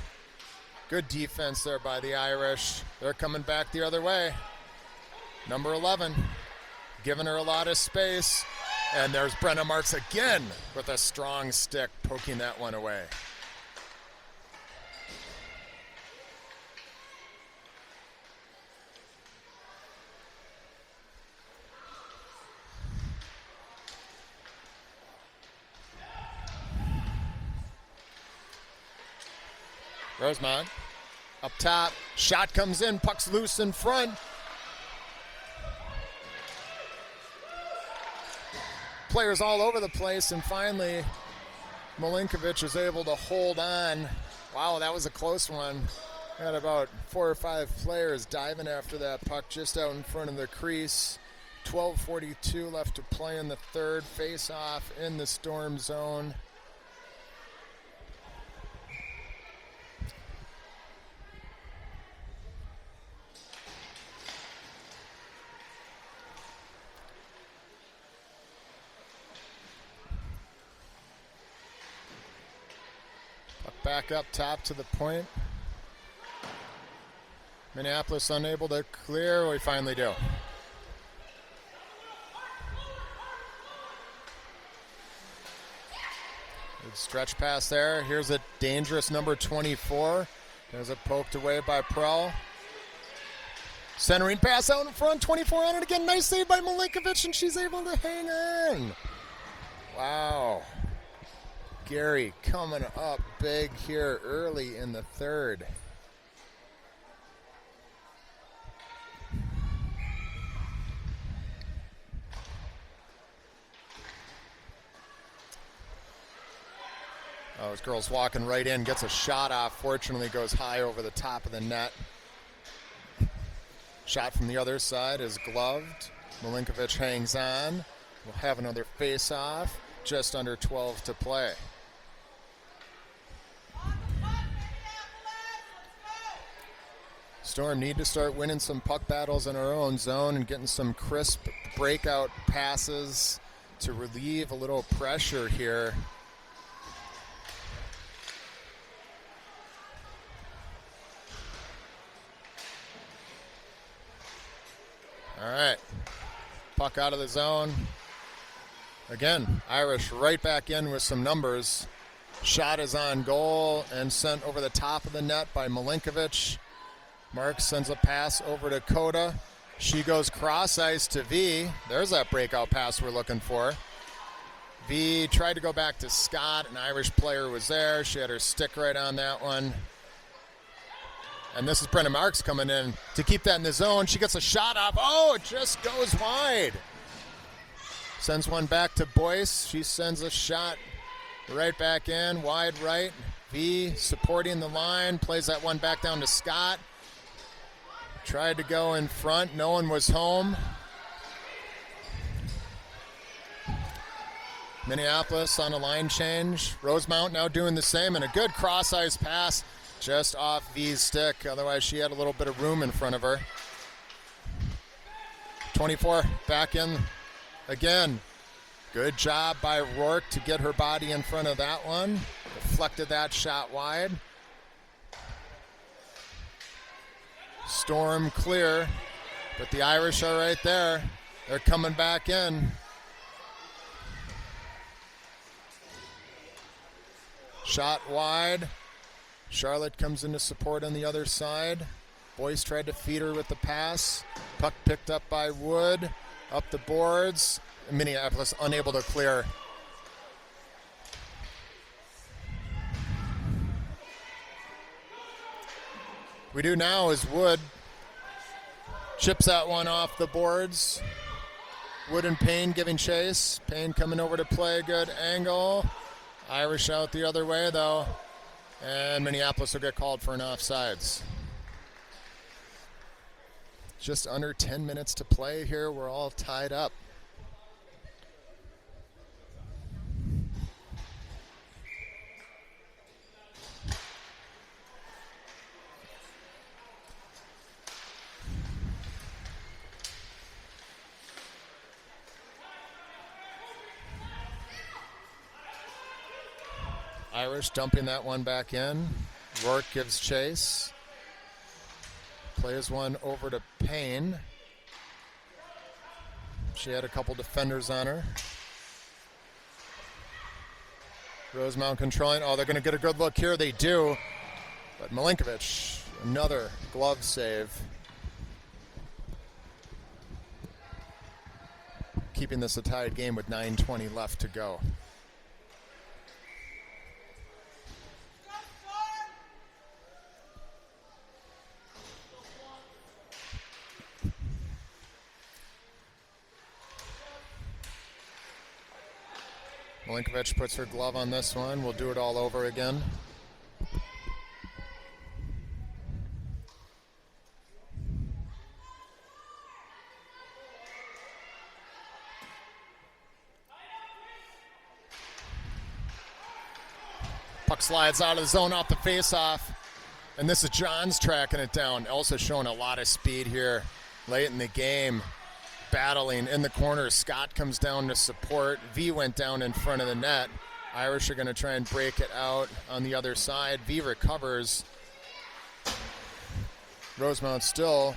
Good defense there by the Irish. They're coming back the other way. Number 11. Giving her a lot of space. And there's Brenna Marks again with a strong stick poking that one away. Rosemount up top. Shot comes in. Puck's loose in front. Players all over the place, and finally Milinkovic is able to hold on. Wow, that was a close one. Had about 4 or 5 players diving after that puck just out in front of the crease. 12:42 left to play in the third. Face-off in the Storm zone. Back up top to the point. Minneapolis unable to clear. We finally do. Good stretch pass there. Here's a dangerous number 24. There's a poked away by Prell. Centering pass out in front, 24 on it again. Nice save by Milinkovic, and she's able to hang on. Wow. Gary coming up big here early in the third. Oh, this girl's walking right in, gets a shot off. Fortunately, goes high over the top of the net. Shot from the other side is gloved. Milinkovic hangs on. We'll have another face-off. Just under 12 to play. Storm need to start winning some puck battles in our own zone and getting some crisp breakout passes to relieve a little pressure here. All right, puck out of the zone. Again, Irish right back in with some numbers. Shot is on goal and sent over the top of the net by Milinkovic. Mark sends a pass over to Coda. She goes cross ice to V. There's that breakout pass we're looking for. V tried to go back to Scott. An Irish player was there. She had her stick right on that one. And this is Brenna Marks coming in to keep that in the zone. She gets a shot off. Oh, it just goes wide. Sends one back to Boyce. She sends a shot right back in, wide right. V supporting the line, plays that one back down to Scott. Tried to go in front. No one was home. Minneapolis on a line change. Rosemount now doing the same, and a good cross-ice pass just off V's stick. Otherwise, she had a little bit of room in front of her. 24 back in again. Good job by Rourke to get her body in front of that one. Deflected that shot wide. Storm clear, but the Irish are right there. They're coming back in. Shot wide. Charlotte comes into support on the other side. Boyce tried to feed her with the pass. Puck picked up by Wood. Up the boards. Minneapolis unable to clear. We do now is Wood chips that one off the boards. Wood and Payne giving chase. Payne coming over to play. Good angle. Irish out the other way, though. And Minneapolis will get called for an offsides. Just under 10 minutes to play here. We're all tied up. Irish dumping that one back in. Rourke gives chase. Plays one over to Payne. She had a couple defenders on her. Rosemount controlling. Oh, they're going to get a good look here. They do. But Milinkovic, another glove save. Keeping this a tied game with 9:20 left to go. Milinkovic puts her glove on this one. We'll do it all over again. Puck slides out of the zone off the faceoff. And this is Johns tracking it down. Also showing a lot of speed here late in the game. Battling in the corner. Scott comes down to support. V went down in front of the net. Irish are going to try and break it out on the other side. V recovers. Rosemount still.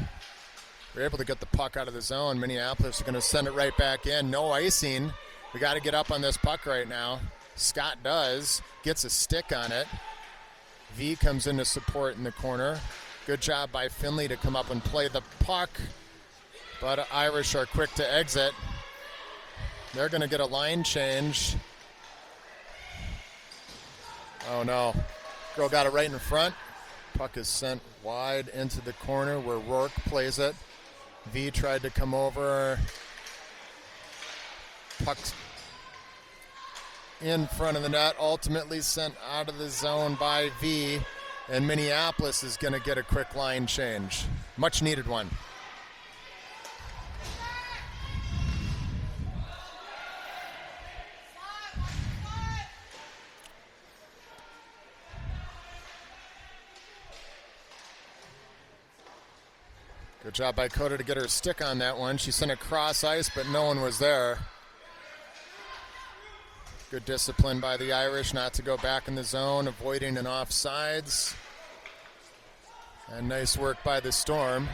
We're able to get the puck out of the zone. Minneapolis are going to send it right back in. No icing. We got to get up on this puck right now. Scott does. Gets a stick on it. V comes into support in the corner. Good job by Finley to come up and play the puck. But Irish are quick to exit. They're going to get a line change. Oh no. Girl got it right in front. Puck is sent wide into the corner where Rourke plays it. V tried to come over. Puck's in front of the net, ultimately sent out of the zone by V. And Minneapolis is going to get a quick line change. Much needed one. Good job by Coda to get her stick on that one. She sent it cross ice, but no one was there. Good discipline by the Irish not to go back in the zone, avoiding an offsides. And nice work by the Storm.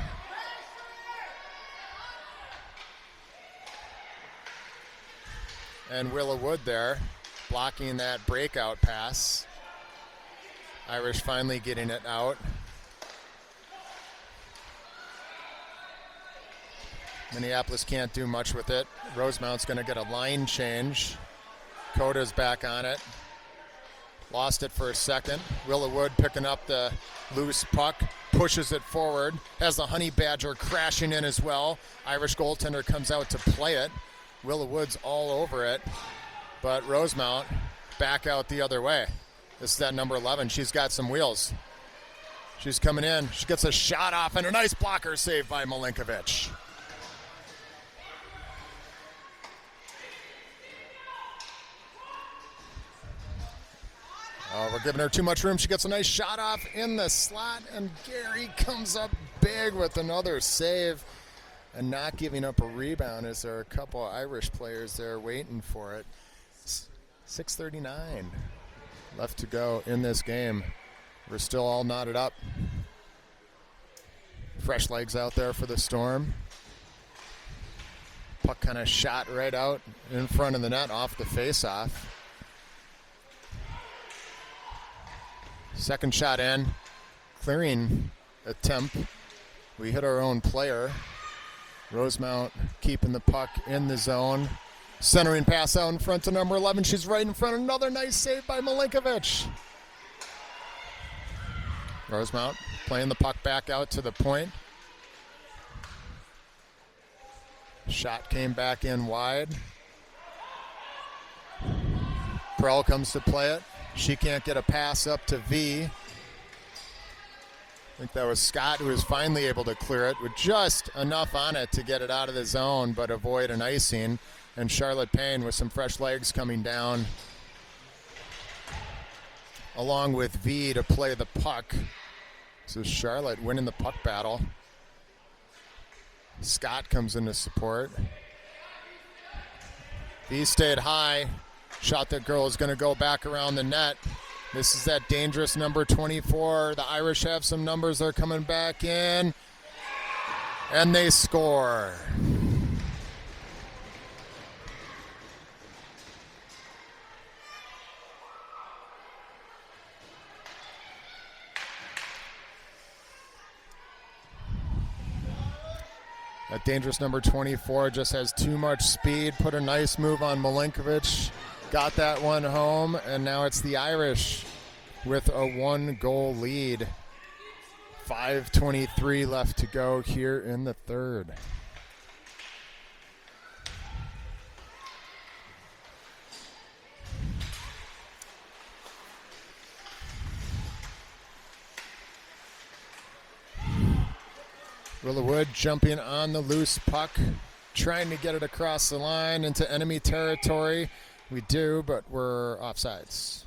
And Willow Wood there, blocking that breakout pass. Irish finally getting it out. Minneapolis can't do much with it. Rosemount's going to get a line change. Coda's back on it. Lost it for a second. Willow Wood picking up the loose puck, pushes it forward, has the Honey Badger crashing in as well. Irish goaltender comes out to play it. Willow Wood's all over it, but Rosemount back out the other way. This is that number 11. She's got some wheels. She's coming in. She gets a shot off and a nice blocker save by Milinkovic. Oh, we're giving her too much room. She gets a nice shot off in the slot, and Gary comes up big with another save and not giving up a rebound as there are a couple of Irish players there waiting for it. 6:39 left to go in this game. We're still all knotted up. Fresh legs out there for the Storm. Puck kind of shot right out in front of the net off the face-off. Second shot in, clearing attempt. We hit our own player. Rosemount keeping the puck in the zone. Centering pass out in front to number 11. She's right in front. Another nice save by Milinkovic. Rosemount playing the puck back out to the point. Shot came back in wide. Pearl comes to play it. She can't get a pass up to V. I think that was Scott who was finally able to clear it with just enough on it to get it out of the zone but avoid an icing. And Charlotte Payne with some fresh legs coming down along with V to play the puck. So Charlotte winning the puck battle. Scott comes in to support. V stayed high. Shot that girl is going to go back around the net. This is that dangerous number 24. The Irish have some numbers. They're coming back in. And they score. That dangerous number 24 just has too much speed. Put a nice move on Milinkovic. Got that one home, and now it's the Irish with a 1-goal lead. 5:23 left to go here in the third. Willow Wood jumping on the loose puck, trying to get it across the line into enemy territory. We do, but we're offsides.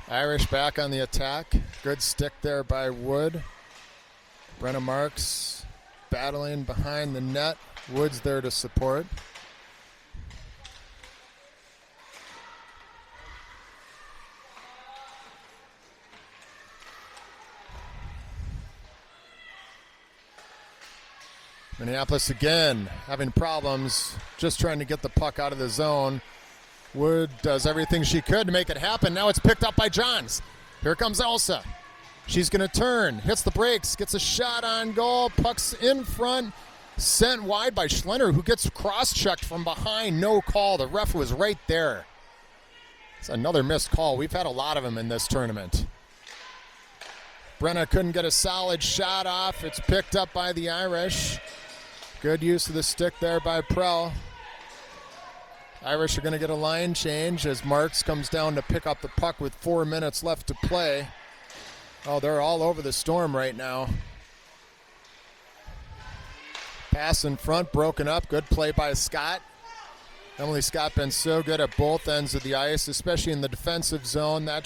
Irish back on the attack. Good stick there by Wood. Brenna Marks battling behind the net. Wood's there to support. Minneapolis again having problems just trying to get the puck out of the zone. Wood does everything she could to make it happen. Now it's picked up by Johns. Here comes Elsa. She's going to turn, hits the brakes, gets a shot on goal, puck's in front, sent wide by Schlenner, who gets cross-checked from behind. No call. The ref was right there. It's another missed call. We've had a lot of them in this tournament. Brenna couldn't get a solid shot off. It's picked up by the Irish. Good use of the stick there by Prell. Irish are going to get a line change as Marks comes down to pick up the puck with 4 minutes left to play. Oh, they're all over the Storm right now. Pass in front, broken up. Good play by Scott. Emily Scott been so good at both ends of the ice, especially in the defensive zone. That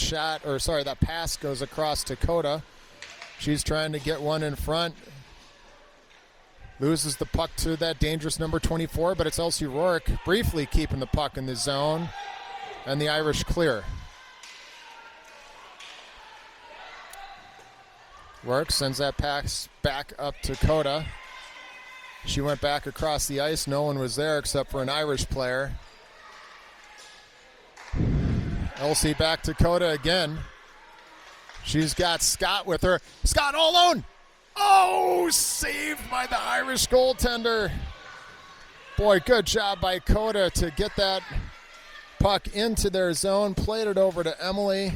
pass goes across to Coda. She's trying to get one in front. Loses the puck to that dangerous number 24, but it's Elsie Rourke briefly keeping the puck in the zone, and the Irish clear. Rourke sends that pass back up to Coda. She went back across the ice. No one was there except for an Irish player. Elsie back to Coda again. She's got Scott with her. Scott all alone. Oh, saved by the Irish goaltender. Boy, good job by Coda to get that puck into their zone. Played it over to Emily.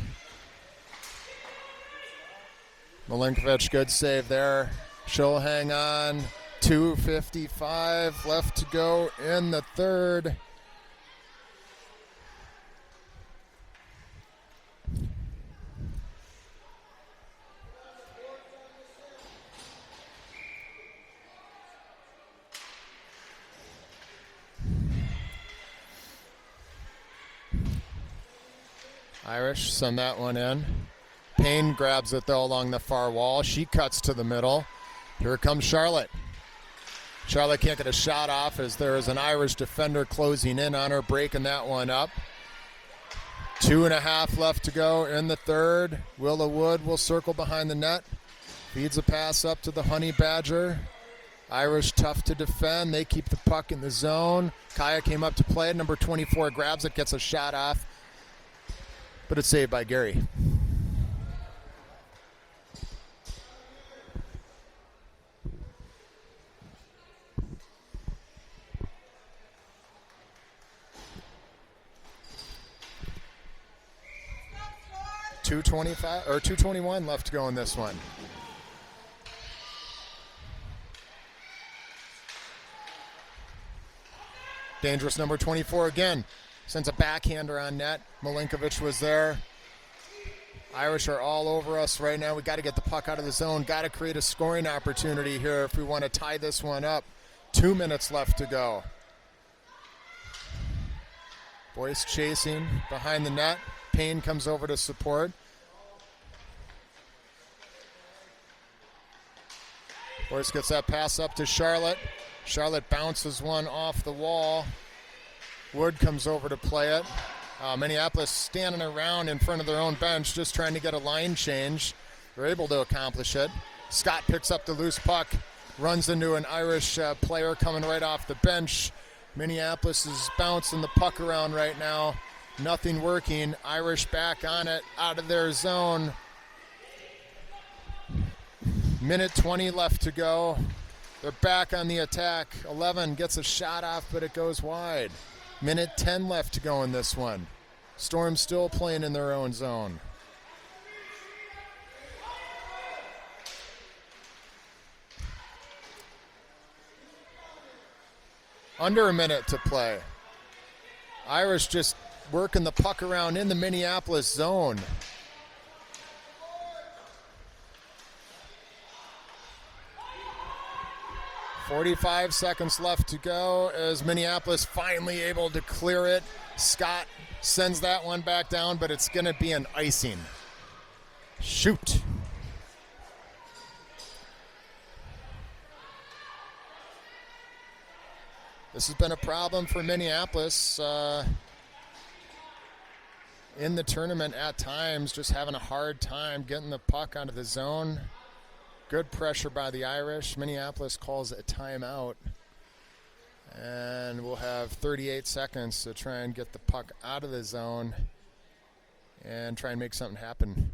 Milinkovic, good save there. She'll hang on. 2:55 left to go in the third. Irish send that one in. Payne grabs it though along the far wall. She cuts to the middle. Here comes Charlotte. Charlotte can't get a shot off as there is an Irish defender closing in on her, breaking that one up. 2.5 left to go in the third. Willa Wood will circle behind the net. Feeds a pass up to the Honey Badger. Irish tough to defend. They keep the puck in the zone. Kaya came up to play it. Number 24 grabs it, gets a shot off. But it's saved by Gary. $2:21 left to go in this one. Dangerous number 24 again. Sends a backhander on net. Milinkovic was there. Irish are all over us right now. We got to get the puck out of the zone. Got to create a scoring opportunity here if we want to tie this one up. 2 minutes left to go. Boyce chasing behind the net. Payne comes over to support. Boyce gets that pass up to Charlotte. Charlotte bounces one off the wall. Wood comes over to play it. Minneapolis standing around in front of their own bench just trying to get a line change. They're able to accomplish it. Scott picks up the loose puck, runs into an Irish player coming right off the bench. Minneapolis is bouncing the puck around right now. Nothing working. Irish back on it, out of their zone. Minute 20 left to go. They're back on the attack. 11 gets a shot off, but it goes wide. Minute 10 left to go in this one. Storm still playing in their own zone. Under a minute to play. Irish just working the puck around in the Minneapolis zone. .45 seconds left to go as Minneapolis finally able to clear it. Scott sends that one back down, but it's going to be an icing. Shoot. This has been a problem for Minneapolis in the tournament at times, just having a hard time getting the puck out of the zone. Good pressure by the Irish. Minneapolis calls a timeout. And we'll have 38 seconds to try and get the puck out of the zone and try and make something happen.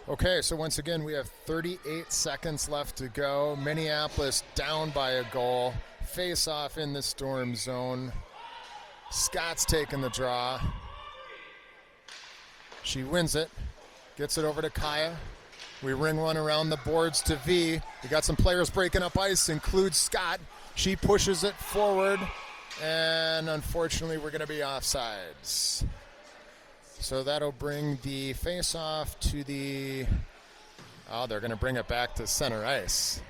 Okay, so once again, we have 38 seconds left to go. Minneapolis down by a goal. Face off in the Storm zone. Scott's taking the draw. She wins it. Gets it over to Kaya. We ring one around the boards to V. We got some players breaking up ice, includes Scott. She pushes it forward, and unfortunately, we're going to be offsides. So that'll bring the face-off to the... Oh, they're going to bring it back to center ice.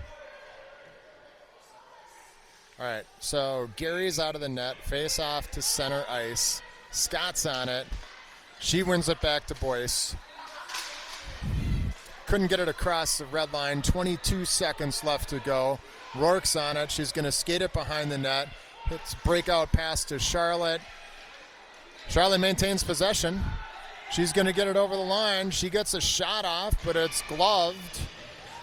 All right, so Gary's out of the net. Face-off to center ice. Scott's on it. She wins it back to Boyce. Couldn't get it across the red line. 22 seconds left to go. Rourke's on it. She's going to skate it behind the net. Hits breakout pass to Charlotte. Charlotte maintains possession. She's going to get it over the line. She gets a shot off, but it's gloved.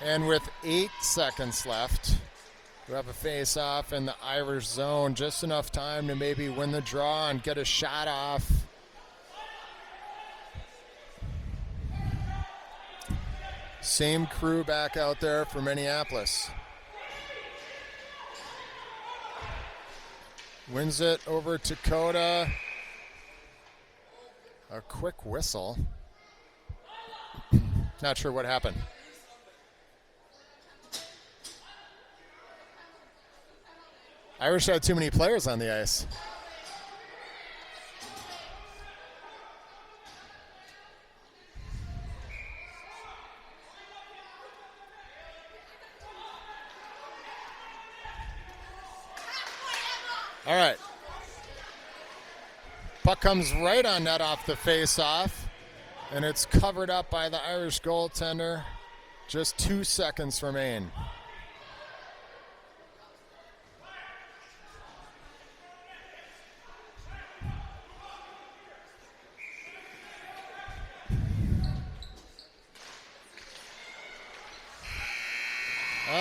And with 8 seconds left, we have a face-off in the Irish zone. Just enough time to maybe win the draw and get a shot off. Same crew back out there for Minneapolis. Wins it over to Coda. A quick whistle. Not sure what happened. Irish had too many players on the ice. All right. Puck comes right on net off the face-off, and it's covered up by the Irish goaltender. Just 2 seconds remain.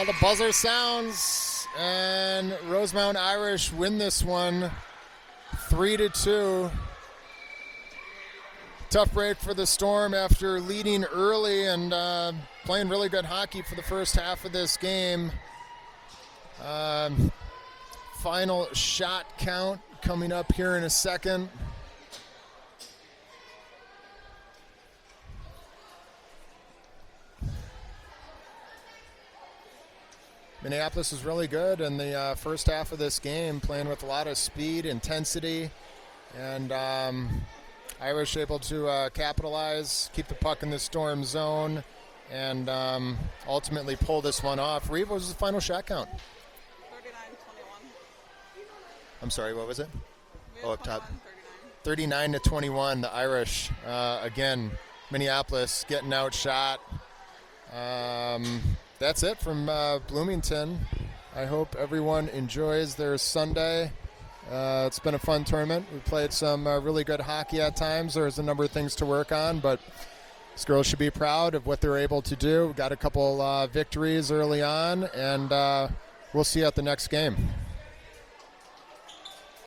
The buzzer sounds, and Rosemount Irish win this one 3-2. Tough break for the Storm after leading early and playing really good hockey for the first half of this game. Final shot count coming up here in a second. Minneapolis is really good in the first half of this game, playing with a lot of speed, intensity, and Irish able to capitalize, keep the puck in the Storm zone, and ultimately pull this one off. Reeve, what was the final shot count? 39-21. I'm sorry, what was it? Oh, Up top. 39-21, the Irish. Again, Minneapolis getting outshot. That's it from Bloomington. I hope everyone enjoys their Sunday. It's been a fun tournament. We played some really good hockey at times. There's a number of things to work on, but these girls should be proud of what they're able to do. We got a couple victories early on, and we'll see you at the next game.